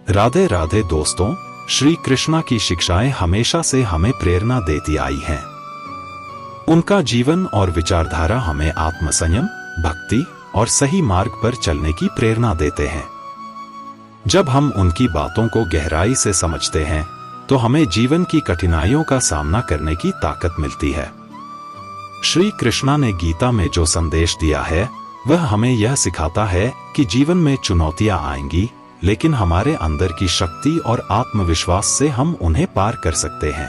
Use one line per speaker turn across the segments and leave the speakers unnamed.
राधे राधे दोस्तों, श्री कृष्णा की शिक्षाएं हमेशा से हमें प्रेरणा देती आई हैं। उनका जीवन और विचारधारा हमें आत्मसंयम, भक्ति और सही मार्ग पर चलने की प्रेरणा देते हैं। जब हम उनकी बातों को गहराई से समझते हैं तो हमें जीवन की कठिनाइयों का सामना करने की ताकत मिलती है। श्री कृष्णा ने गीता में जो संदेश दिया है वह हमें यह सिखाता है कि जीवन में चुनौतियां आएंगी, लेकिन हमारे अंदर की शक्ति और आत्मविश्वास से हम उन्हें पार कर सकते हैं।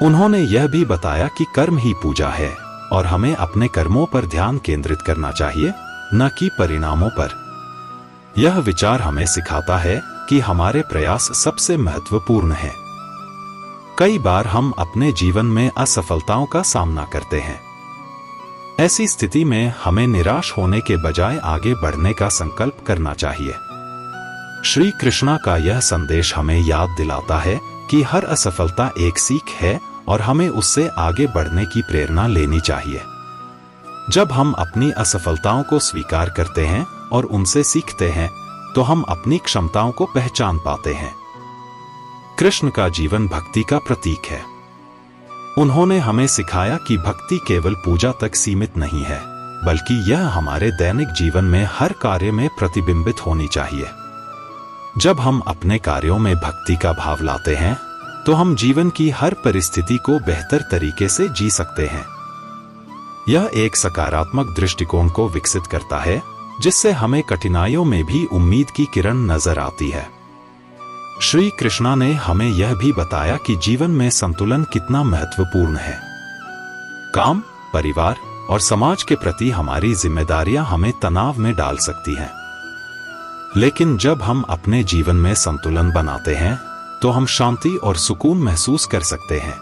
उन्होंने यह भी बताया कि कर्म ही पूजा है और हमें अपने कर्मों पर ध्यान केंद्रित करना चाहिए, न कि परिणामों पर। यह विचार हमें सिखाता है कि हमारे प्रयास सबसे महत्वपूर्ण हैं। कई बार हम अपने जीवन में असफलताओं का सामना करते हैं। ऐसी स्थिति में हमें निराश होने के बजाय आगे बढ़ने का संकल्प करना चाहिए। श्री कृष्णा का यह संदेश हमें याद दिलाता है कि हर असफलता एक सीख है और हमें उससे आगे बढ़ने की प्रेरणा लेनी चाहिए। जब हम अपनी असफलताओं को स्वीकार करते हैं और उनसे सीखते हैं तो हम अपनी क्षमताओं को पहचान पाते हैं। कृष्ण का जीवन भक्ति का प्रतीक है। उन्होंने हमें सिखाया कि भक्ति केवल पूजा तक सीमित नहीं है, बल्कि यह हमारे दैनिक जीवन में हर कार्य में प्रतिबिंबित होनी चाहिए। जब हम अपने कार्यों में भक्ति का भाव लाते हैं तो हम जीवन की हर परिस्थिति को बेहतर तरीके से जी सकते हैं। यह एक सकारात्मक दृष्टिकोण को विकसित करता है, जिससे हमें कठिनाइयों में भी उम्मीद की किरण नजर आती है। श्री कृष्णा ने हमें यह भी बताया कि जीवन में संतुलन कितना महत्वपूर्ण है। काम, परिवार और समाज के प्रति हमारी जिम्मेदारियां हमें तनाव में डाल सकती हैं। लेकिन जब हम अपने जीवन में संतुलन बनाते हैं तो हम शांति और सुकून महसूस कर सकते हैं।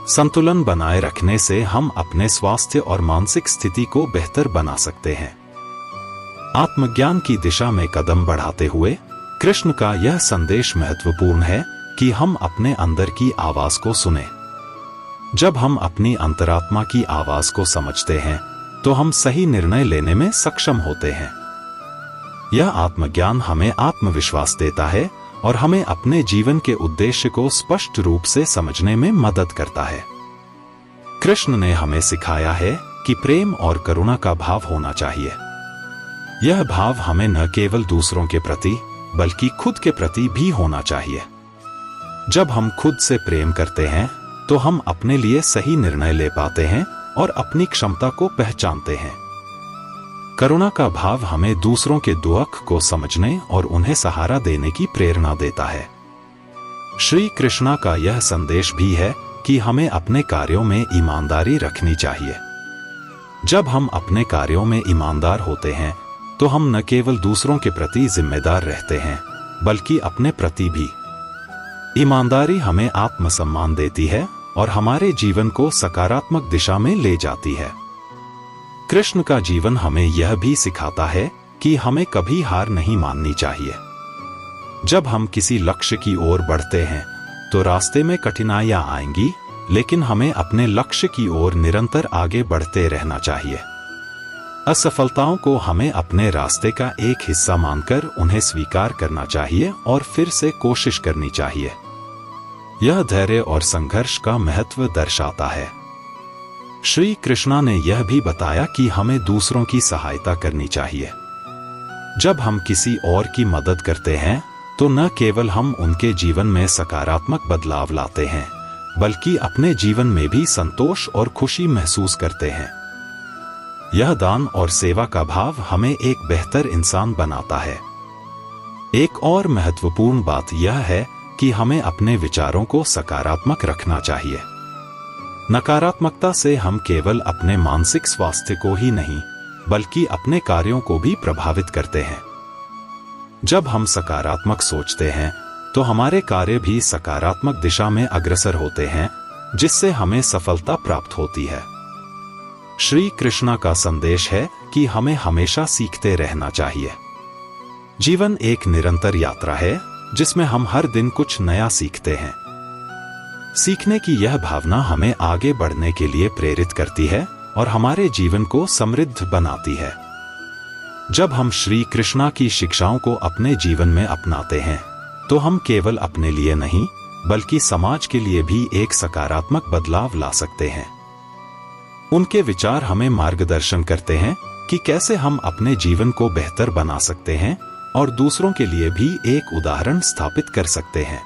संतुलन बनाए रखने से हम अपने स्वास्थ्य और मानसिक स्थिति को बेहतर बना सकते हैं। आत्मज्ञान की दिशा में कदम बढ़ाते हुए कृष्ण का यह संदेश महत्वपूर्ण है कि हम अपने अंदर की आवाज को सुनें। जब हम अपनी अंतरात्मा की आवाज को समझते हैं तो हम सही निर्णय लेने में सक्षम होते हैं। यह आत्मज्ञान हमें आत्मविश्वास देता है और हमें अपने जीवन के उद्देश्य को स्पष्ट रूप से समझने में मदद करता है। कृष्ण ने हमें सिखाया है कि प्रेम और करुणा का भाव होना चाहिए। यह भाव हमें न केवल दूसरों के प्रति बल्कि खुद के प्रति भी होना चाहिए। जब हम खुद से प्रेम करते हैं तो हम अपने लिए सही निर्णय ले पाते हैं और अपनी क्षमता को पहचानते हैं। करुणा का भाव हमें दूसरों के दुख को समझने और उन्हें सहारा देने की प्रेरणा देता है। श्री कृष्णा का यह संदेश भी है कि हमें अपने कार्यों में ईमानदारी रखनी चाहिए। जब हम अपने कार्यों में ईमानदार होते हैं तो हम न केवल दूसरों के प्रति जिम्मेदार रहते हैं बल्कि अपने प्रति भी। ईमानदारी हमें आत्मसम्मान देती है और हमारे जीवन को सकारात्मक दिशा में ले जाती है। कृष्ण का जीवन हमें यह भी सिखाता है कि हमें कभी हार नहीं माननी चाहिए। जब हम किसी लक्ष्य की ओर बढ़ते हैं तो रास्ते में कठिनाइयां आएंगी, लेकिन हमें अपने लक्ष्य की ओर निरंतर आगे बढ़ते रहना चाहिए। असफलताओं को हमें अपने रास्ते का एक हिस्सा मानकर उन्हें स्वीकार करना चाहिए और फिर से कोशिश करनी चाहिए। यह धैर्य और संघर्ष का महत्व दर्शाता है। श्री कृष्णा ने यह भी बताया कि हमें दूसरों की सहायता करनी चाहिए। जब हम किसी और की मदद करते हैं तो न केवल हम उनके जीवन में सकारात्मक बदलाव लाते हैं, बल्कि अपने जीवन में भी संतोष और खुशी महसूस करते हैं। यह दान और सेवा का भाव हमें एक बेहतर इंसान बनाता है। एक और महत्वपूर्ण बात यह है कि हमें अपने विचारों को सकारात्मक रखना चाहिए। नकारात्मकता से हम केवल अपने मानसिक स्वास्थ्य को ही नहीं बल्कि अपने कार्यों को भी प्रभावित करते हैं। जब हम सकारात्मक सोचते हैं तो हमारे कार्य भी सकारात्मक दिशा में अग्रसर होते हैं, जिससे हमें सफलता प्राप्त होती है। श्री कृष्णा का संदेश है कि हमें हमेशा सीखते रहना चाहिए। जीवन एक निरंतर यात्रा है जिसमें हम हर दिन कुछ नया सीखते हैं। सीखने की यह भावना हमें आगे बढ़ने के लिए प्रेरित करती है और हमारे जीवन को समृद्ध बनाती है। जब हम श्री कृष्णा की शिक्षाओं को अपने जीवन में अपनाते हैं तो हम केवल अपने लिए नहीं बल्कि समाज के लिए भी एक सकारात्मक बदलाव ला सकते हैं। उनके विचार हमें मार्गदर्शन करते हैं कि कैसे हम अपने जीवन को बेहतर बना सकते हैं और दूसरों के लिए भी एक उदाहरण स्थापित कर सकते हैं।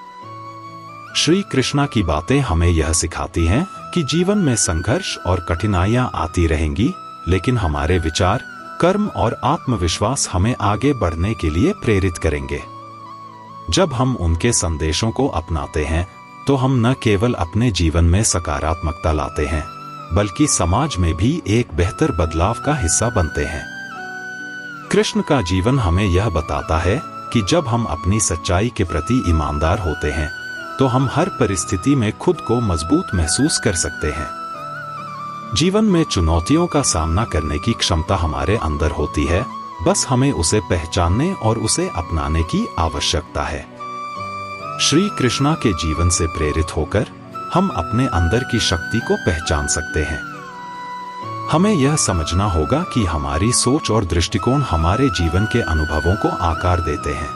श्री कृष्णा की बातें हमें यह सिखाती हैं कि जीवन में संघर्ष और कठिनाइयां आती रहेंगी, लेकिन हमारे विचार, कर्म और आत्मविश्वास हमें आगे बढ़ने के लिए प्रेरित करेंगे। जब हम उनके संदेशों को अपनाते हैं तो हम न केवल अपने जीवन में सकारात्मकता लाते हैं बल्कि समाज में भी एक बेहतर बदलाव का हिस्सा बनते हैं। कृष्ण का जीवन हमें यह बताता है कि जब हम अपनी सच्चाई के प्रति ईमानदार होते हैं तो हम हर परिस्थिति में खुद को मजबूत महसूस कर सकते हैं। जीवन में चुनौतियों का सामना करने की क्षमता हमारे अंदर होती है, बस हमें उसे पहचानने और उसे अपनाने की आवश्यकता है। श्री कृष्णा के जीवन से प्रेरित होकर हम अपने अंदर की शक्ति को पहचान सकते हैं। हमें यह समझना होगा कि हमारी सोच और दृष्टिकोण हमारे जीवन के अनुभवों को आकार देते हैं।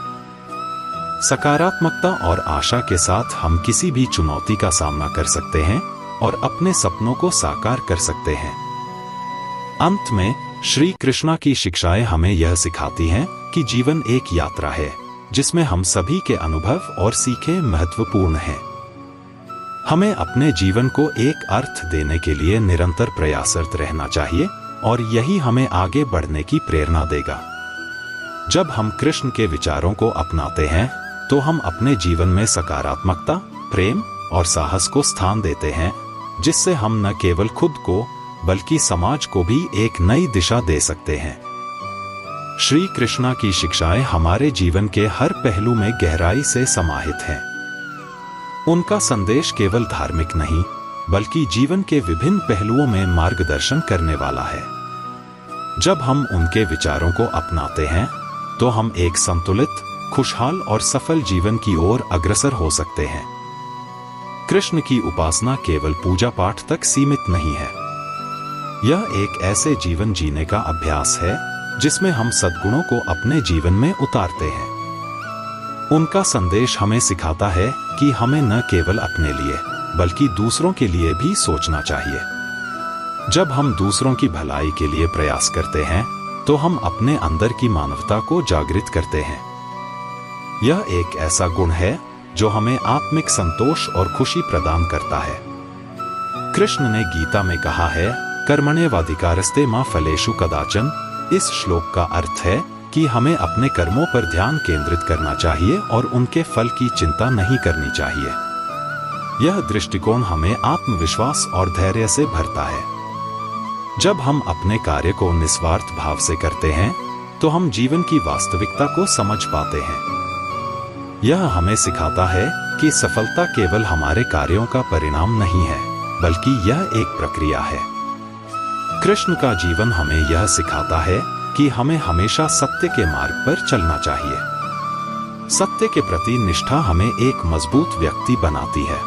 सकारात्मकता और आशा के साथ हम किसी भी चुनौती का सामना कर सकते हैं और अपने सपनों को साकार कर सकते हैं। अंत में श्री कृष्णा की शिक्षाएं हमें यह सिखाती हैं कि जीवन एक यात्रा है जिसमें हम सभी के अनुभव और सीखें महत्वपूर्ण हैं। हमें अपने जीवन को एक अर्थ देने के लिए निरंतर प्रयासरत रहना चाहिए और यही हमें आगे बढ़ने की प्रेरणा देगा। जब हम कृष्ण के विचारों को अपनाते हैं तो हम अपने जीवन में सकारात्मकता, प्रेम और साहस को स्थान देते हैं, जिससे हम न केवल खुद को बल्कि समाज को भी एक नई दिशा दे सकते हैं। श्री कृष्णा की शिक्षाएं हमारे जीवन के हर पहलू में गहराई से समाहित हैं। उनका संदेश केवल धार्मिक नहीं बल्कि जीवन के विभिन्न पहलुओं में मार्गदर्शन करने वाला है। जब हम उनके विचारों को अपनाते हैं तो हम एक संतुलित, खुशहाल और सफल जीवन की ओर अग्रसर हो सकते हैं। कृष्ण की उपासना केवल पूजा पाठ तक सीमित नहीं है। यह एक ऐसे जीवन जीने का अभ्यास है जिसमें हम सद्गुणों को अपने जीवन में उतारते हैं। उनका संदेश हमें सिखाता है कि हमें न केवल अपने लिए बल्कि दूसरों के लिए भी सोचना चाहिए। जब हम दूसरों की भलाई के लिए प्रयास करते हैं तो हम अपने अंदर की मानवता को जागृत करते हैं। यह एक ऐसा गुण है जो हमें आत्मिक संतोष और खुशी प्रदान करता है। कृष्ण ने गीता में कहा है, कर्मण्येवाधिकारस्ते मा फलेषु कदाचन। इस श्लोक का अर्थ है कि हमें अपने कर्मों पर ध्यान केंद्रित करना चाहिए और उनके फल की चिंता नहीं करनी चाहिए। यह दृष्टिकोण हमें आत्मविश्वास और धैर्य से भरता है। जब हम अपने कार्य को निस्वार्थ भाव से करते हैं तो हम जीवन की वास्तविकता को समझ पाते हैं। यह हमें सिखाता है कि सफलता केवल हमारे कार्यों का परिणाम नहीं है बल्कि यह एक प्रक्रिया है। कृष्ण का जीवन हमें यह सिखाता है कि हमें हमेशा सत्य के मार्ग पर चलना चाहिए। सत्य के प्रति निष्ठा हमें एक मजबूत व्यक्ति बनाती है।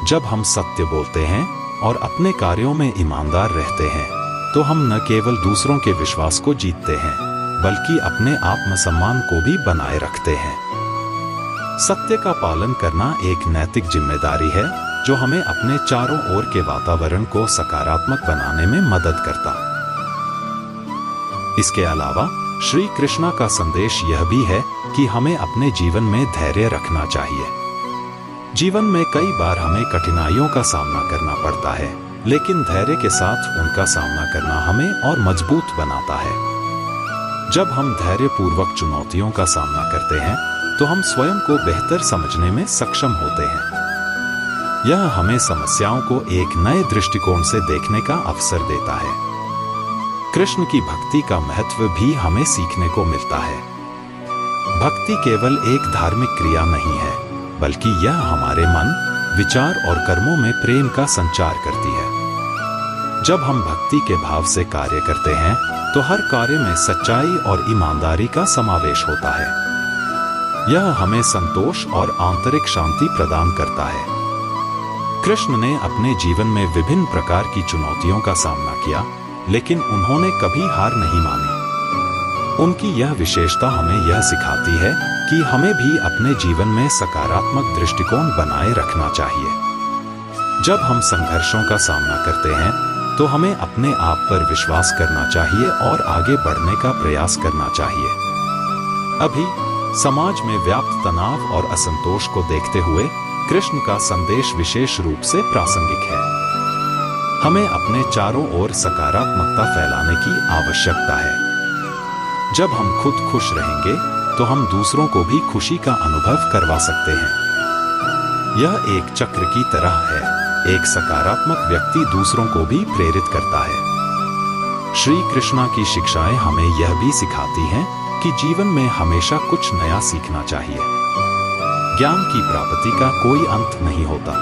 जब हम सत्य बोलते हैं और अपने कार्यों में ईमानदार रहते हैं तो हम न केवल दूसरों के विश्वास को जीतते हैं बल्कि अपने आत्मसम्मान को भी बनाए रखते हैं। सत्य का पालन करना एक नैतिक जिम्मेदारी है जो हमें अपने चारों ओर के वातावरण को सकारात्मक बनाने में मदद करता। इसके अलावा श्री कृष्णा का संदेश यह भी है कि हमें अपने जीवन में धैर्य रखना चाहिए। जीवन में कई बार हमें कठिनाइयों का सामना करना पड़ता है, लेकिन धैर्य के साथ उनका सामना करना हमें और मजबूत बनाता है। जब हम धैर्यपूर्वक चुनौतियों का सामना करते हैं तो हम स्वयं को बेहतर समझने में सक्षम होते हैं। यह हमें समस्याओं को एक नए दृष्टिकोण से देखने का अवसर देता है। कृष्ण की भक्ति का महत्व भी हमें सीखने को मिलता है। भक्ति केवल एक धार्मिक क्रिया नहीं है बल्कि यह हमारे मन, विचार और कर्मों में प्रेम का संचार करती है। जब हम भक्ति के भाव से कार्य करते हैं तो हर कार्य में सच्चाई और ईमानदारी का समावेश होता है। यह हमें संतोष और आंतरिक शांति प्रदान करता है। कृष्ण ने अपने जीवन में विभिन्न प्रकार की चुनौतियों का सामना किया, लेकिन उन्होंने कभी हार नहीं मानी। उनकी यह विशेषता हमें यह सिखाती है कि हमें भी अपने जीवन में सकारात्मक दृष्टिकोण बनाए रखना चाहिए। जब हम संघर्षों का सामना करते हैं तो हमें अपने आप पर विश्वास करना चाहिए और आगे बढ़ने का प्रयास करना चाहिए। अभी समाज में व्याप्त तनाव और असंतोष को देखते हुए कृष्ण का संदेश विशेष रूप से प्रासंगिक है। हमें अपने चारों ओर सकारात्मकता फैलाने की आवश्यकता है। जब हम खुद खुश रहेंगे तो हम दूसरों को भी खुशी का अनुभव करवा सकते हैं। यह एक चक्र की तरह है। एक सकारात्मक व्यक्ति दूसरों को भी प्रेरित करता है। श्री कृष्णा की शिक्षाएं हमें यह भी सिखाती हैं कि जीवन में हमेशा कुछ नया सीखना चाहिए। ज्ञान की प्राप्ति का कोई अंत नहीं होता।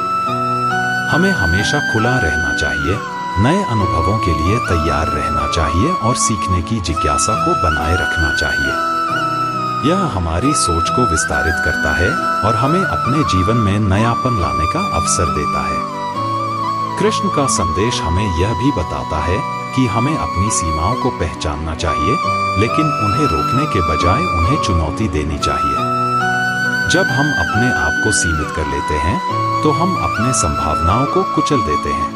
हमें हमेशा खुला रहना चाहिए, नए अनुभवों के लिए तैयार रहना चाहिए और सीखने की जिज्ञासा को बनाए रखना चाहिए। यह हमारी सोच को विस्तारित करता है और हमें अपने जीवन में नयापन लाने का अवसर देता है। कृष्ण का संदेश हमें यह भी बताता है कि हमें अपनी सीमाओं को पहचानना चाहिए, लेकिन उन्हें रोकने के बजाय उन्हें चुनौती देनी चाहिए। जब हम अपने आप को सीमित कर लेते हैं तो हम अपने संभावनाओं को कुचल देते हैं,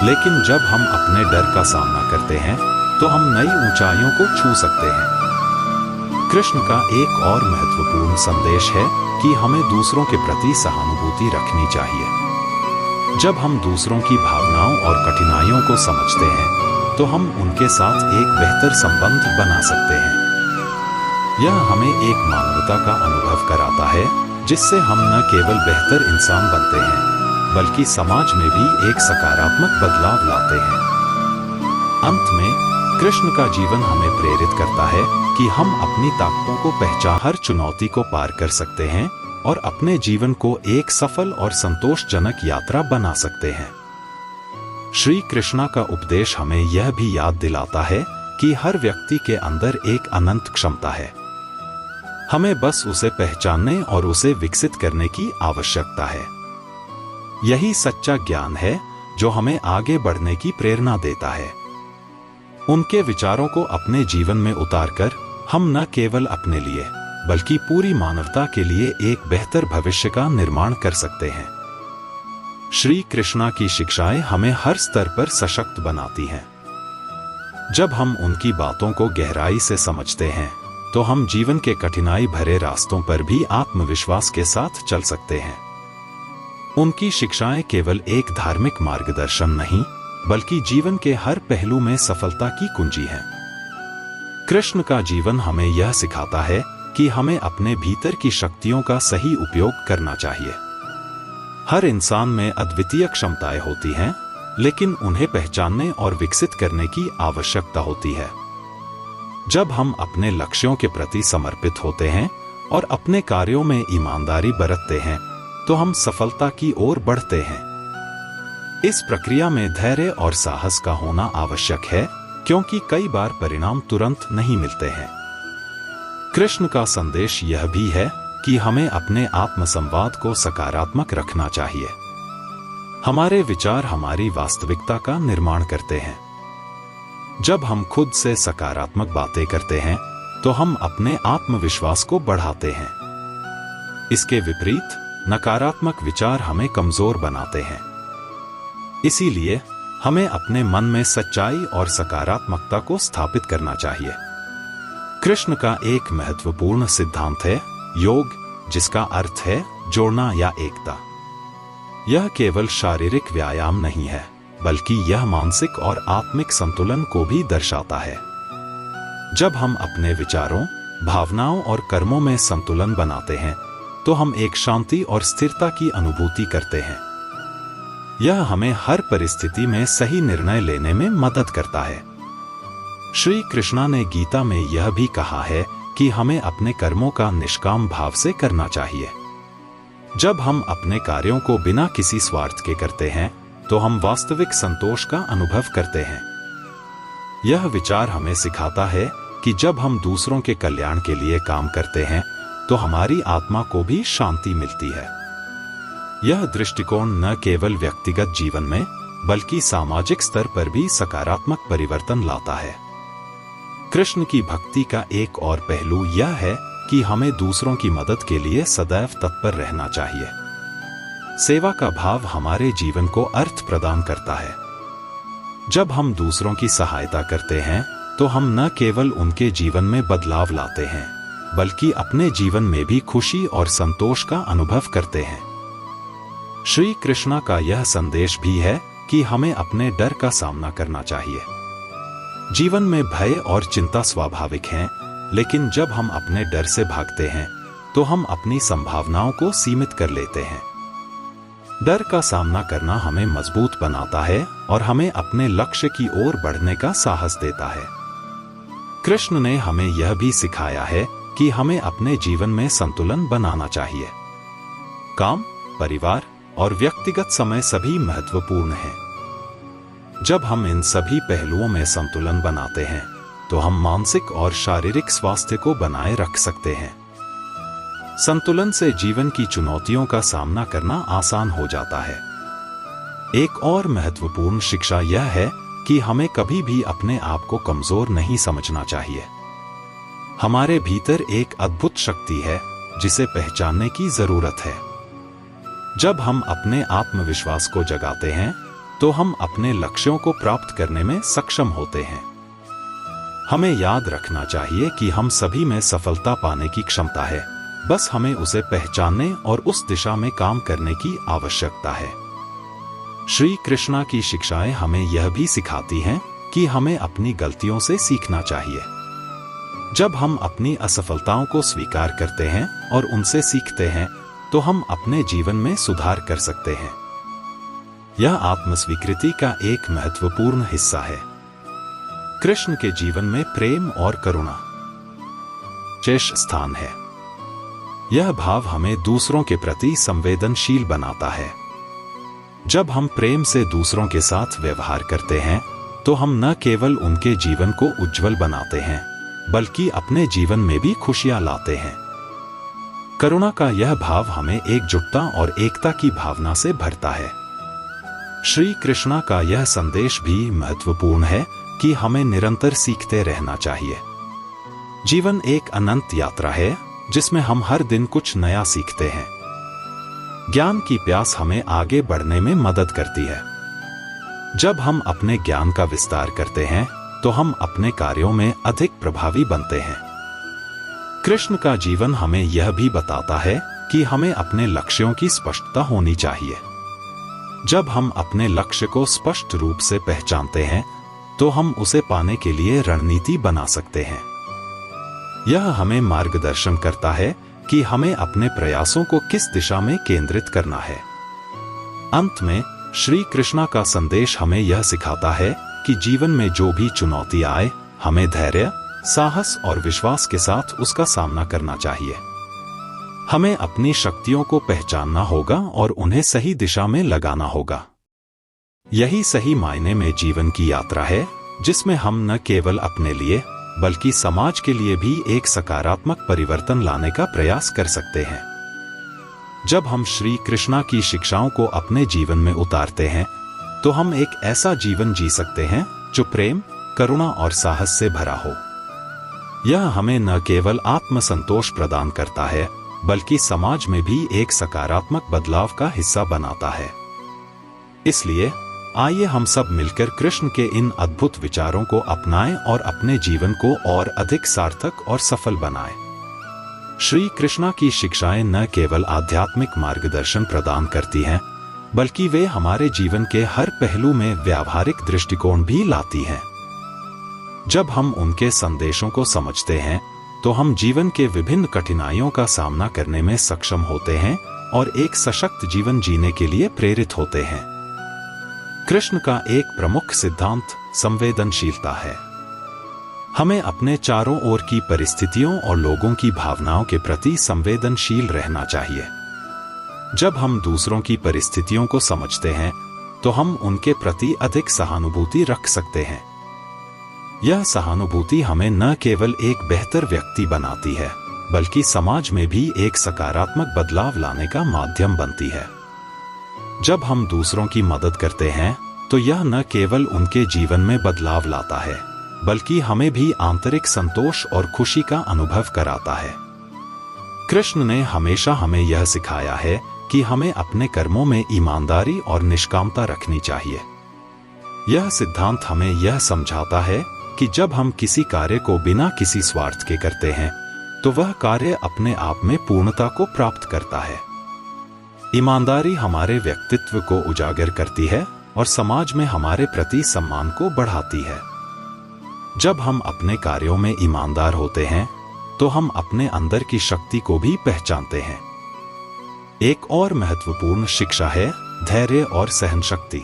लेकिन जब हम अपने डर का सामना करते हैं तो हम नई ऊंचाइयों को छू सकते हैं। कृष्ण का एक और महत्वपूर्ण संदेश है कि हमें दूसरों के प्रति सहानुभूति रखनी चाहिए। जब हम दूसरों की भावनाओं और कठिनाइयों को समझते हैं तो हम उनके साथ एक बेहतर संबंध बना सकते हैं। यह हमें एक मानवता का अनुभव कराता है, जिससे हम न केवल बेहतर इंसान बनते हैं बल्कि समाज में भी एक सकारात्मक बदलाव लाते हैं। अंत में कृष्ण का जीवन हमें प्रेरित करता है कि हम अपनी ताकतों को पहचान हर चुनौती को पार कर सकते हैं और अपने जीवन को एक सफल और संतोषजनक यात्रा बना सकते हैं। श्री कृष्णा का उपदेश हमें यह भी याद दिलाता है कि हर व्यक्ति के अंदर एक अनंत क्षमता है। हमें बस उसे पहचानने और उसे विकसित करने की आवश्यकता है। यही सच्चा ज्ञान है जो हमें आगे बढ़ने की प्रेरणा देता है। उनके विचारों को अपने जीवन में उतारकर हम न केवल अपने लिए बल्कि पूरी मानवता के लिए एक बेहतर भविष्य का निर्माण कर सकते हैं। श्री कृष्णा की शिक्षाएं हमें हर स्तर पर सशक्त बनाती हैं। जब हम उनकी बातों को गहराई से समझते हैं तो हम जीवन के कठिनाई भरे रास्तों पर भी आत्मविश्वास के साथ चल सकते हैं। उनकी शिक्षाएं केवल एक धार्मिक मार्गदर्शन नहीं, बल्कि जीवन के हर पहलू में सफलता की कुंजी है। कृष्ण का जीवन हमें यह सिखाता है कि हमें अपने भीतर की शक्तियों का सही उपयोग करना चाहिए। हर इंसान में अद्वितीय क्षमताएं होती हैं, लेकिन उन्हें पहचानने और विकसित करने की आवश्यकता होती है। जब हम अपने लक्ष्यों के प्रति समर्पित होते हैं और अपने कार्यों में ईमानदारी बरतते हैं तो हम सफलता की ओर बढ़ते हैं। इस प्रक्रिया में धैर्य और साहस का होना आवश्यक है, क्योंकि कई बार परिणाम तुरंत नहीं मिलते हैं। कृष्ण का संदेश यह भी है कि हमें अपने आत्मसंवाद को सकारात्मक रखना चाहिए। हमारे विचार हमारी वास्तविकता का निर्माण करते हैं। जब हम खुद से सकारात्मक बातें करते हैं तो हम अपने आत्मविश्वास को बढ़ाते हैं। इसके विपरीत नकारात्मक विचार हमें कमजोर बनाते हैं। इसीलिए हमें अपने मन में सच्चाई और सकारात्मकता को स्थापित करना चाहिए। कृष्ण का एक महत्वपूर्ण सिद्धांत है योग, जिसका अर्थ है जोड़ना या एकता। यह केवल शारीरिक व्यायाम नहीं है, बल्कि यह मानसिक और आत्मिक संतुलन को भी दर्शाता है। जब हम अपने विचारों, भावनाओं और कर्मों में संतुलन बनाते हैं तो हम एक शांति और स्थिरता की अनुभूति करते हैं। यह हमें हर परिस्थिति में सही निर्णय लेने में मदद करता है। श्री कृष्णा ने गीता में यह भी कहा है कि हमें अपने कर्मों का निष्काम भाव से करना चाहिए। जब हम अपने कार्यों को बिना किसी स्वार्थ के करते हैं तो हम वास्तविक संतोष का अनुभव करते हैं। यह विचार हमें सिखाता है कि जब हम दूसरों के कल्याण के लिए काम करते हैं तो हमारी आत्मा को भी शांति मिलती है। यह दृष्टिकोण न केवल व्यक्तिगत जीवन में बल्कि सामाजिक स्तर पर भी सकारात्मक परिवर्तन लाता है। कृष्ण की भक्ति का एक और पहलू यह है कि हमें दूसरों की मदद के लिए सदैव तत्पर रहना चाहिए। सेवा का भाव हमारे जीवन को अर्थ प्रदान करता है। जब हम दूसरों की सहायता करते हैं तो हम न केवल उनके जीवन में बदलाव लाते हैं, बल्कि अपने जीवन में भी खुशी और संतोष का अनुभव करते हैं। श्री कृष्णा का यह संदेश भी है कि हमें अपने डर का सामना करना चाहिए। जीवन में भय और चिंता स्वाभाविक हैं, लेकिन जब हम अपने डर से भागते हैं तो हम अपनी संभावनाओं को सीमित कर लेते हैं। डर का सामना करना हमें मजबूत बनाता है और हमें अपने लक्ष्य की ओर बढ़ने का साहस देता है। कृष्ण ने हमें यह भी सिखाया है कि हमें अपने जीवन में संतुलन बनाना चाहिए। काम, परिवार और व्यक्तिगत समय सभी महत्वपूर्ण हैं। जब हम इन सभी पहलुओं में संतुलन बनाते हैं तो हम मानसिक और शारीरिक स्वास्थ्य को बनाए रख सकते हैं। संतुलन से जीवन की चुनौतियों का सामना करना आसान हो जाता है। एक और महत्वपूर्ण शिक्षा यह है कि हमें कभी भी अपने आप को कमजोर नहीं समझना चाहिए। हमारे भीतर एक अद्भुत शक्ति है जिसे पहचानने की जरूरत है। जब हम अपने आत्मविश्वास को जगाते हैं तो हम अपने लक्ष्यों को प्राप्त करने में सक्षम होते हैं। हमें याद रखना चाहिए कि हम सभी में सफलता पाने की क्षमता है, बस हमें उसे पहचानने और उस दिशा में काम करने की आवश्यकता है। श्री कृष्णा की शिक्षाएं हमें यह भी सिखाती हैं कि हमें अपनी गलतियों से सीखना चाहिए। जब हम अपनी असफलताओं को स्वीकार करते हैं और उनसे सीखते हैं तो हम अपने जीवन में सुधार कर सकते हैं। यह आत्मस्वीकृति का एक महत्वपूर्ण हिस्सा है। कृष्ण के जीवन में प्रेम और करुणा विशेष स्थान है। यह भाव हमें दूसरों के प्रति संवेदनशील बनाता है। जब हम प्रेम से दूसरों के साथ व्यवहार करते हैं तो हम न केवल उनके जीवन को उज्जवल बनाते हैं, बल्कि अपने जीवन में भी खुशियां लाते हैं। करुणा का यह भाव हमें एकजुटता और एकता की भावना से भरता है। श्री कृष्णा का यह संदेश भी महत्वपूर्ण है कि हमें निरंतर सीखते रहना चाहिए। जीवन एक अनंत यात्रा है जिसमें हम हर दिन कुछ नया सीखते हैं। ज्ञान की प्यास हमें आगे बढ़ने में मदद करती है। जब हम अपने ज्ञान का विस्तार करते हैं तो हम अपने कार्यों में अधिक प्रभावी बनते हैं। कृष्ण का जीवन हमें यह भी बताता है कि हमें अपने लक्ष्यों की स्पष्टता होनी चाहिए। जब हम अपने लक्ष्य को स्पष्ट रूप से पहचानते हैं तो हम उसे पाने के लिए रणनीति बना सकते हैं। यह हमें मार्गदर्शन करता है कि हमें अपने प्रयासों को किस दिशा में केंद्रित करना है। अंत में श्री कृष्णा का संदेश हमें यह सिखाता है कि जीवन में जो भी चुनौती आए, हमें धैर्य, साहस और विश्वास के साथ उसका सामना करना चाहिए। हमें अपनी शक्तियों को पहचानना होगा और उन्हें सही दिशा में लगाना होगा। यही सही मायने में जीवन की यात्रा है, जिसमें हम न केवल अपने लिए बल्कि समाज के लिए भी एक सकारात्मक परिवर्तन लाने का प्रयास कर सकते हैं। जब हम श्री कृष्णा की शिक्षाओं को अपने जीवन में उतारते हैं तो हम एक ऐसा जीवन जी सकते हैं जो प्रेम, करुणा और साहस से भरा हो। यह हमें न केवल आत्मसंतोष प्रदान करता है, बल्कि समाज में भी एक सकारात्मक बदलाव का हिस्सा बनाता है। इसलिए आइए हम सब मिलकर कृष्ण के इन अद्भुत विचारों को अपनाएं और अपने जीवन को और अधिक सार्थक और सफल बनाएं। श्री कृष्णा की शिक्षाएं न केवल आध्यात्मिक मार्गदर्शन प्रदान करती हैं, बल्कि वे हमारे जीवन के हर पहलू में व्यावहारिक दृष्टिकोण भी लाती हैं। जब हम उनके संदेशों को समझते हैं तो हम जीवन के विभिन्न कठिनाइयों का सामना करने में सक्षम होते हैं और एक सशक्त जीवन जीने के लिए प्रेरित होते हैं। कृष्ण का एक प्रमुख सिद्धांत संवेदनशीलता है। हमें अपने चारों ओर की परिस्थितियों और लोगों की भावनाओं के प्रति संवेदनशील रहना चाहिए। जब हम दूसरों की परिस्थितियों को समझते हैं तो हम उनके प्रति अधिक सहानुभूति रख सकते हैं। यह सहानुभूति हमें न केवल एक बेहतर व्यक्ति बनाती है, बल्कि समाज में भी एक सकारात्मक बदलाव लाने का माध्यम बनती है। जब हम दूसरों की मदद करते हैं तो यह न केवल उनके जीवन में बदलाव लाता है, बल्कि हमें भी आंतरिक संतोष और खुशी का अनुभव कराता है। कृष्ण ने हमेशा हमें यह सिखाया है कि हमें अपने कर्मों में ईमानदारी और निष्कामता रखनी चाहिए। यह सिद्धांत हमें यह समझाता है कि जब हम किसी कार्य को बिना किसी स्वार्थ के करते हैं तो वह कार्य अपने आप में पूर्णता को प्राप्त करता है। ईमानदारी हमारे व्यक्तित्व को उजागर करती है और समाज में हमारे प्रति सम्मान को बढ़ाती है। जब हम अपने कार्यों में ईमानदार होते हैं तो हम अपने अंदर की शक्ति को भी पहचानते हैं। एक और महत्वपूर्ण शिक्षा है धैर्य और सहनशक्ति।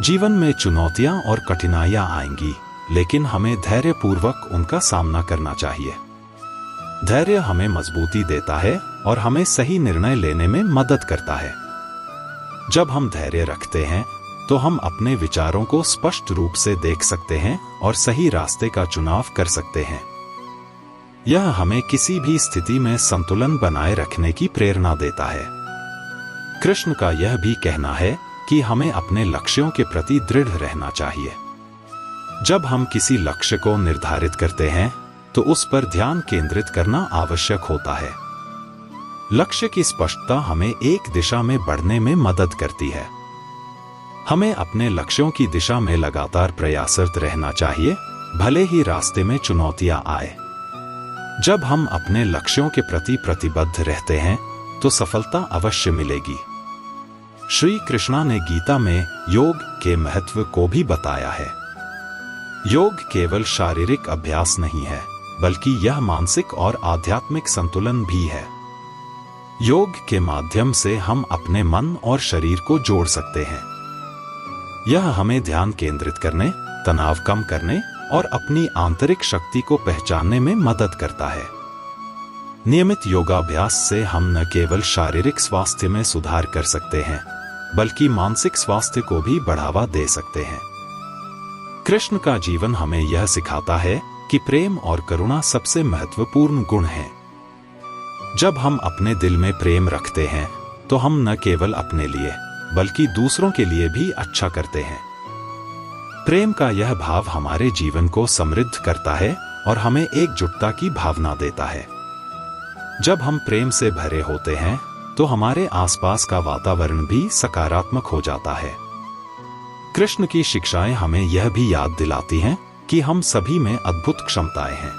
जीवन में चुनौतियां और कठिनाइयां आएंगी, लेकिन हमें धैर्यपूर्वक उनका सामना करना चाहिए। धैर्य हमें मजबूती देता है और हमें सही निर्णय लेने में मदद करता है। जब हम धैर्य रखते हैं तो हम अपने विचारों को स्पष्ट रूप से देख सकते हैं और सही रास्ते का चुनाव कर सकते हैं। यह हमें किसी भी स्थिति में संतुलन बनाए रखने की प्रेरणा देता है। कृष्ण का यह भी कहना है कि हमें अपने लक्ष्यों के प्रति दृढ़ रहना चाहिए। जब हम किसी लक्ष्य को निर्धारित करते हैं तो उस पर ध्यान केंद्रित करना आवश्यक होता है। लक्ष्य की स्पष्टता हमें एक दिशा में बढ़ने में मदद करती है। हमें अपने लक्ष्यों की दिशा में लगातार प्रयासरत रहना चाहिए, भले ही रास्ते में चुनौतियां आए। जब हम अपने लक्ष्यों के प्रति प्रतिबद्ध रहते हैं तो सफलता अवश्य मिलेगी। श्री कृष्णा ने गीता में योग के महत्व को भी बताया है। योग केवल शारीरिक अभ्यास नहीं है, बल्कि यह मानसिक और आध्यात्मिक संतुलन भी है। योग के माध्यम से हम अपने मन और शरीर को जोड़ सकते हैं। यह हमें ध्यान केंद्रित करने, तनाव कम करने और अपनी आंतरिक शक्ति को पहचानने में मदद करता है। नियमित योगाभ्यास से हम न केवल शारीरिक स्वास्थ्य में सुधार कर सकते हैं, बल्कि मानसिक स्वास्थ्य को भी बढ़ावा दे सकते हैं। कृष्ण का जीवन हमें यह सिखाता है कि प्रेम और करुणा सबसे महत्वपूर्ण गुण हैं। जब हम अपने दिल में प्रेम रखते हैं तो हम न केवल अपने लिए बल्कि दूसरों के लिए भी अच्छा करते हैं। प्रेम का यह भाव हमारे जीवन को समृद्ध करता है और हमें एकजुटता की भावना देता है। जब हम प्रेम से भरे होते हैं तो हमारे आसपास का वातावरण भी सकारात्मक हो जाता है। कृष्ण की शिक्षाएं हमें यह भी याद दिलाती हैं कि हम सभी में अद्भुत क्षमताएं हैं।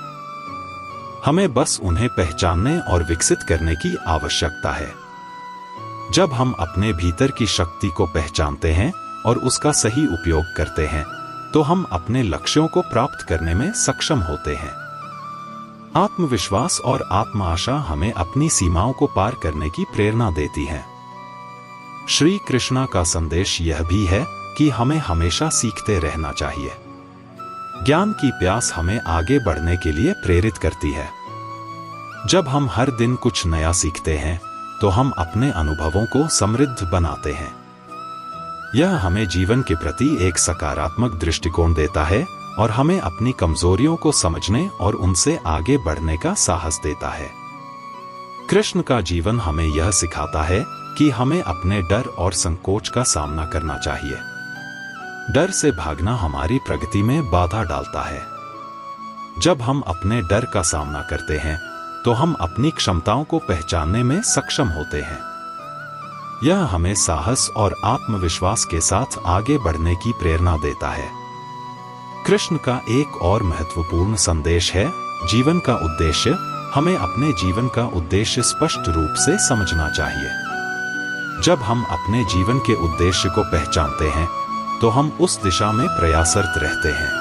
हमें बस उन्हें पहचानने और विकसित करने की आवश्यकता है। जब हम अपने भीतर की शक्ति को पहचानते हैं और उसका सही उपयोग करते हैं तो हम अपने लक्ष्यों को प्राप्त करने में सक्षम होते हैं। आत्मविश्वास और आत्म-आशा हमें अपनी सीमाओं को पार करने की प्रेरणा देती है। श्री कृष्णा का संदेश यह भी है कि हमें हमेशा सीखते रहना चाहिए। ज्ञान की प्यास हमें आगे बढ़ने के लिए प्रेरित करती है। जब हम हर दिन कुछ नया सीखते हैं तो हम अपने अनुभवों को समृद्ध बनाते हैं। यह हमें जीवन के प्रति एक सकारात्मक दृष्टिकोण देता है और हमें अपनी कमजोरियों को समझने और उनसे आगे बढ़ने का साहस देता है। कृष्ण का जीवन हमें यह सिखाता है कि हमें अपने डर और संकोच का सामना करना चाहिए। डर से भागना हमारी प्रगति में बाधा डालता है। जब हम अपने डर का सामना करते हैं तो हम अपनी क्षमताओं को पहचानने में सक्षम होते हैं। यह हमें साहस और आत्मविश्वास के साथ आगे बढ़ने की प्रेरणा देता है। कृष्ण का एक और महत्वपूर्ण संदेश है जीवन का उद्देश्य। हमें अपने जीवन का उद्देश्य स्पष्ट रूप से समझना चाहिए। जब हम अपने जीवन के उद्देश्य को पहचानते हैं तो हम उस दिशा में प्रयासरत रहते हैं।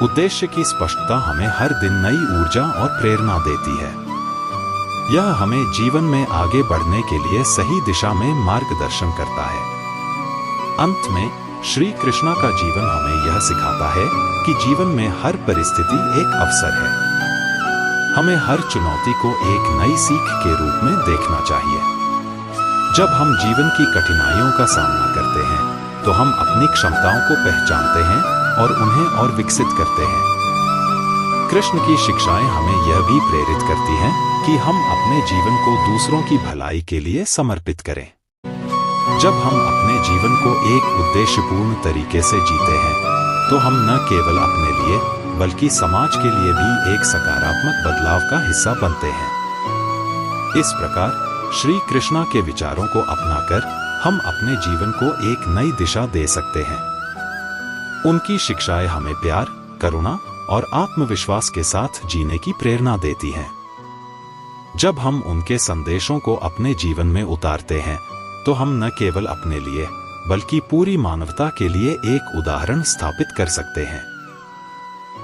उद्देश्य की स्पष्टता हमें हर दिन नई ऊर्जा और प्रेरणा देती है। यह हमें जीवन में आगे बढ़ने के लिए सही दिशा में मार्गदर्शन करता है। अंत में श्री कृष्णा का जीवन हमें यह सिखाता है कि जीवन में हर परिस्थिति एक अवसर है। हमें हर चुनौती को एक नई सीख के रूप में देखना चाहिए। जब हम जीवन की कठिनाइयों का सामना करते हैं तो हम अपनी क्षमताओं को पहचानते हैं और उन्हें और विकसित करते हैं। कृष्ण की शिक्षाएं हमें यह भी प्रेरित करती हैं कि हम अपने जीवन को दूसरों की भलाई के लिए समर्पित करें। जब हम अपने जीवन को एक उद्देश्यपूर्ण तरीके से जीते हैं तो हम न केवल अपने लिए बल्कि समाज के लिए भी एक सकारात्मक बदलाव का हिस्सा बनते हैं। इस प्रकार श्री कृष्णा के विचारों को अपनाकर हम अपने जीवन को एक नई दिशा दे सकते हैं। उनकी शिक्षाएं हमें प्यार, करुणा और आत्मविश्वास के साथ जीने की प्रेरणा देती हैं। जब हम उनके संदेशों को अपने जीवन में उतारते हैं तो हम न केवल अपने लिए बल्कि पूरी मानवता के लिए एक उदाहरण स्थापित कर सकते हैं।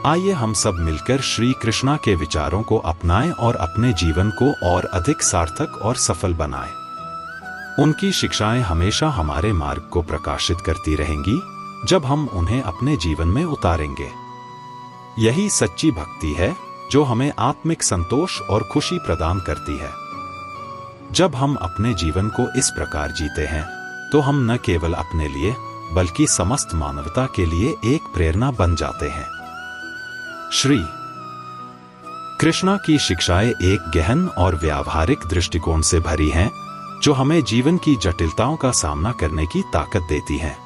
आइए हम सब मिलकर श्री कृष्णा के विचारों को अपनाएं और अपने जीवन को और अधिक सार्थक और सफल बनाएं। उनकी शिक्षाएं हमेशा हमारे मार्ग को प्रकाशित करती रहेंगी जब हम उन्हें अपने जीवन में उतारेंगे। यही सच्ची भक्ति है जो हमें आत्मिक संतोष और खुशी प्रदान करती है। जब हम अपने जीवन को इस प्रकार जीते हैं तो हम न केवल अपने लिए बल्कि समस्त मानवता के लिए एक प्रेरणा बन जाते हैं। श्री कृष्णा की शिक्षाएं एक गहन और व्यावहारिक दृष्टिकोण से भरी हैं जो हमें जीवन की जटिलताओं का सामना करने की ताकत देती हैं।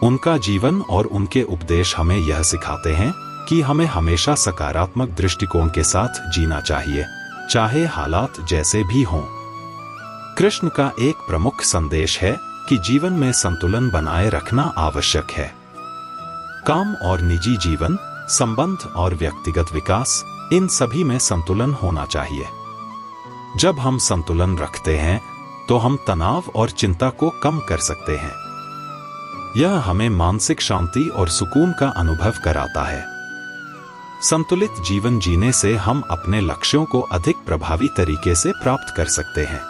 उनका जीवन और उनके उपदेश हमें यह सिखाते हैं कि हमें हमेशा सकारात्मक दृष्टिकोण के साथ जीना चाहिए, चाहे हालात जैसे भी हों। कृष्ण का एक प्रमुख संदेश है कि जीवन में संतुलन बनाए रखना आवश्यक है। काम और निजी जीवन, संबंध और व्यक्तिगत विकास, इन सभी में संतुलन होना चाहिए। जब हम संतुलन रखते हैं तो हम तनाव और चिंता को कम कर सकते हैं। यह हमें मानसिक शांति और सुकून का अनुभव कराता है। संतुलित जीवन जीने से हम अपने लक्ष्यों को अधिक प्रभावी तरीके से प्राप्त कर सकते हैं।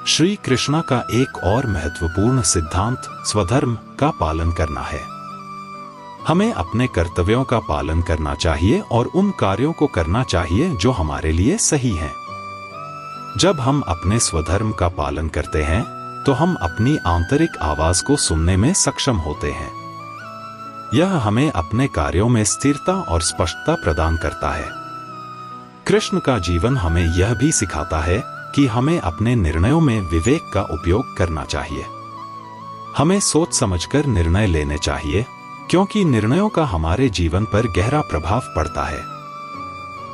श्री कृष्णा का एक और महत्वपूर्ण सिद्धांत स्वधर्म का पालन करना है। हमें अपने कर्तव्यों का पालन करना चाहिए और उन कार्यों को करना चाहिए जो हमारे लिए सही हैं। जब हम अपने स्वधर्म का पालन करते हैं तो हम अपनी आंतरिक आवाज को सुनने में सक्षम होते हैं। यह हमें अपने कार्यों में स्थिरता और स्पष्टता प्रदान करता है। कृष्ण का जीवन हमें यह भी सिखाता है कि हमें अपने निर्णयों में विवेक का उपयोग करना चाहिए। हमें सोच समझकर निर्णय लेने चाहिए क्योंकि निर्णयों का हमारे जीवन पर गहरा प्रभाव पड़ता है।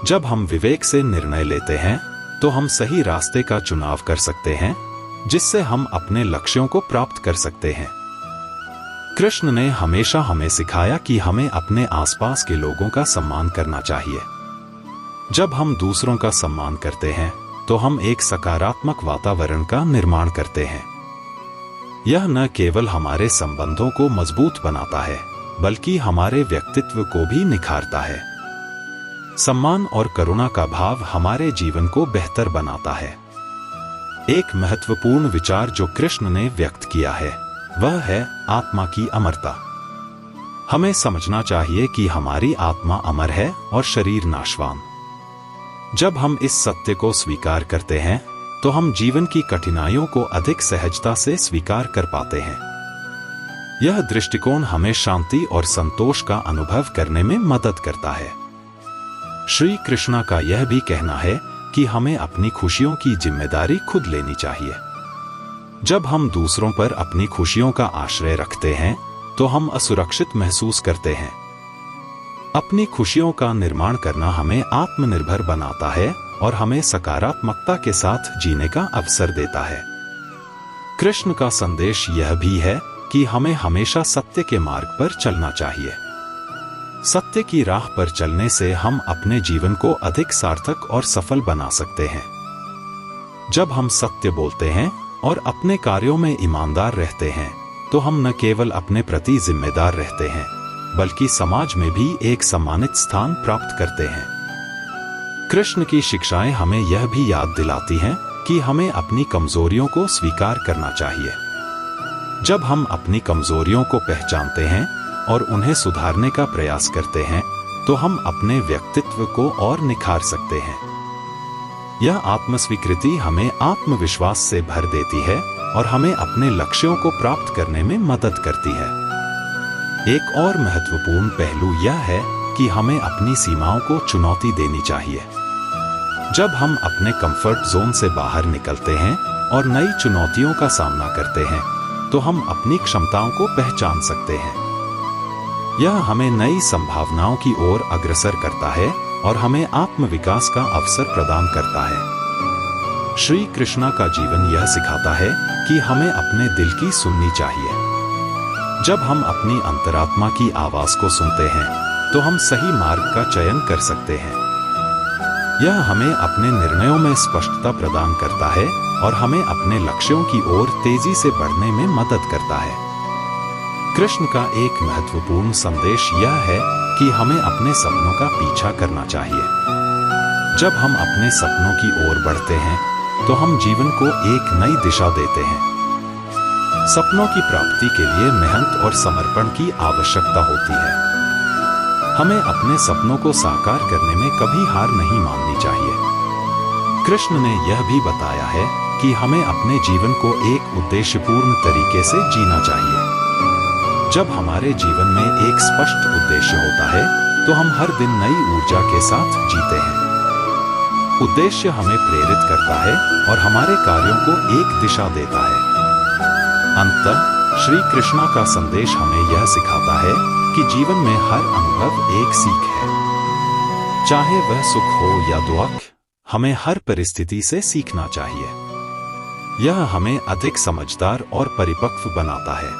जब हम विवेक से निर्णय लेते हैं तो हम सही रास्ते का चुनाव कर सकते हैं जिससे हम अपने लक्ष्यों को प्राप्त कर सकते हैं। कृष्ण ने हमेशा हमें सिखाया कि हमें अपने आसपास के लोगों का सम्मान करना चाहिए। जब हम दूसरों का सम्मान करते हैं तो हम एक सकारात्मक वातावरण का निर्माण करते हैं। यह न केवल हमारे संबंधों को मजबूत बनाता है बल्कि हमारे व्यक्तित्व को भी निखारता है। सम्मान और करुणा का भाव हमारे जीवन को बेहतर बनाता है। एक महत्वपूर्ण विचार जो कृष्ण ने व्यक्त किया है वह है आत्मा की अमरता। हमें समझना चाहिए कि हमारी आत्मा अमर है और शरीर नाशवान। जब हम इस सत्य को स्वीकार करते हैं तो हम जीवन की कठिनाइयों को अधिक सहजता से स्वीकार कर पाते हैं। यह दृष्टिकोण हमें शांति और संतोष का अनुभव करने में मदद करता है। श्री कृष्णा का यह भी कहना है कि हमें अपनी खुशियों की जिम्मेदारी खुद लेनी चाहिए। जब हम दूसरों पर अपनी खुशियों का आश्रय रखते हैं तो हम असुरक्षित महसूस करते हैं। अपनी खुशियों का निर्माण करना हमें आत्मनिर्भर बनाता है और हमें सकारात्मकता के साथ जीने का अवसर देता है। कृष्ण का संदेश यह भी है कि हमें हमेशा सत्य के मार्ग पर चलना चाहिए। सत्य की राह पर चलने से हम अपने जीवन को अधिक सार्थक और सफल बना सकते हैं। जब हम सत्य बोलते हैं और अपने कार्यों में ईमानदार रहते हैं तो हम न केवल अपने प्रति जिम्मेदार रहते हैं बल्कि समाज में भी एक सम्मानित स्थान प्राप्त करते हैं। कृष्ण की शिक्षाएं हमें यह भी याद दिलाती हैं कि हमें अपनी कमजोरियों को स्वीकार करना चाहिए। जब हम अपनी कमजोरियों को पहचानते हैं और उन्हें सुधारने का प्रयास करते हैं तो हम अपने व्यक्तित्व को और निखार सकते हैं। यह आत्मस्वीकृति हमें आत्मविश्वास से भर देती है और हमें अपने लक्ष्यों को प्राप्त करने में मदद करती है। एक और महत्वपूर्ण पहलू यह है कि हमें अपनी सीमाओं को चुनौती देनी चाहिए। जब हम अपने कंफर्ट जोन से बाहर निकलते हैं और नई चुनौतियों का सामना करते हैं तो हम अपनी क्षमताओं को पहचान सकते हैं। यह हमें नई संभावनाओं की ओर अग्रसर करता है और हमें आत्मविकास का अवसर प्रदान करता है। श्री कृष्णा का जीवन यह सिखाता है कि हमें अपने दिल की सुननी चाहिए। जब हम अपनी अंतरात्मा की आवाज को सुनते हैं तो हम सही मार्ग का चयन कर सकते हैं। यह हमें अपने निर्णयों में स्पष्टता प्रदान करता है और हमें अपने लक्ष्यों की ओर तेजी से बढ़ने में मदद करता है। कृष्ण का एक महत्वपूर्ण संदेश यह है कि हमें अपने सपनों का पीछा करना चाहिए। जब हम अपने सपनों की ओर बढ़ते हैं तो हम जीवन को एक नई दिशा देते हैं। सपनों की प्राप्ति के लिए मेहनत और समर्पण की आवश्यकता होती है। हमें अपने सपनों को साकार करने में कभी हार नहीं माननी चाहिए। कृष्ण ने यह भी बताया है कि हमें अपने जीवन को एक उद्देश्यपूर्ण तरीके से जीना चाहिए। जब हमारे जीवन में एक स्पष्ट उद्देश्य होता है तो हम हर दिन नई ऊर्जा के साथ जीते हैं। उद्देश्य हमें प्रेरित करता है और हमारे कार्यों को एक दिशा देता है। अंततः श्री कृष्णा का संदेश हमें यह सिखाता है कि जीवन में हर अनुभव एक सीख है। चाहे वह सुख हो या दुख, हमें हर परिस्थिति से सीखना चाहिए। यह हमें अधिक समझदार और परिपक्व बनाता है।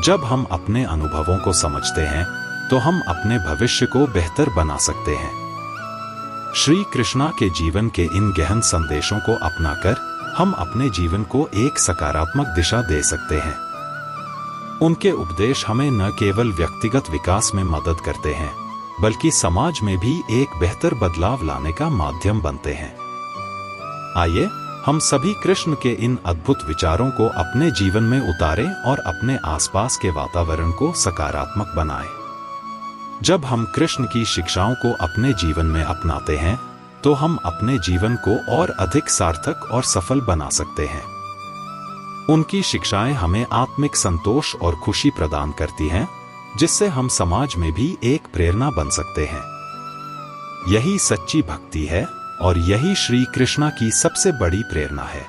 जब हम अपने अनुभवों को समझते हैं तो हम अपने भविष्य को बेहतर बना सकते हैं। श्री कृष्णा के जीवन के इन गहन संदेशों को अपनाकर हम अपने जीवन को एक सकारात्मक दिशा दे सकते हैं। उनके उपदेश हमें न केवल व्यक्तिगत विकास में मदद करते हैं, बल्कि समाज में भी एक बेहतर बदलाव लाने का माध्यम बनते हैं। आइए हम सभी कृष्ण के इन अद्भुत विचारों को अपने जीवन में उतारें और अपने आसपास के वातावरण को सकारात्मक बनाएं। जब हम कृष्ण की शिक्षाओं को अपने जीवन में अपनाते हैं तो हम अपने जीवन को और अधिक सार्थक और सफल बना सकते हैं। उनकी शिक्षाएं हमें आत्मिक संतोष और खुशी प्रदान करती हैं, जिससे हम समाज में भी एक प्रेरणा बन सकते हैं। यही सच्ची भक्ति है और यही श्री कृष्णा की सबसे बड़ी प्रेरणा है।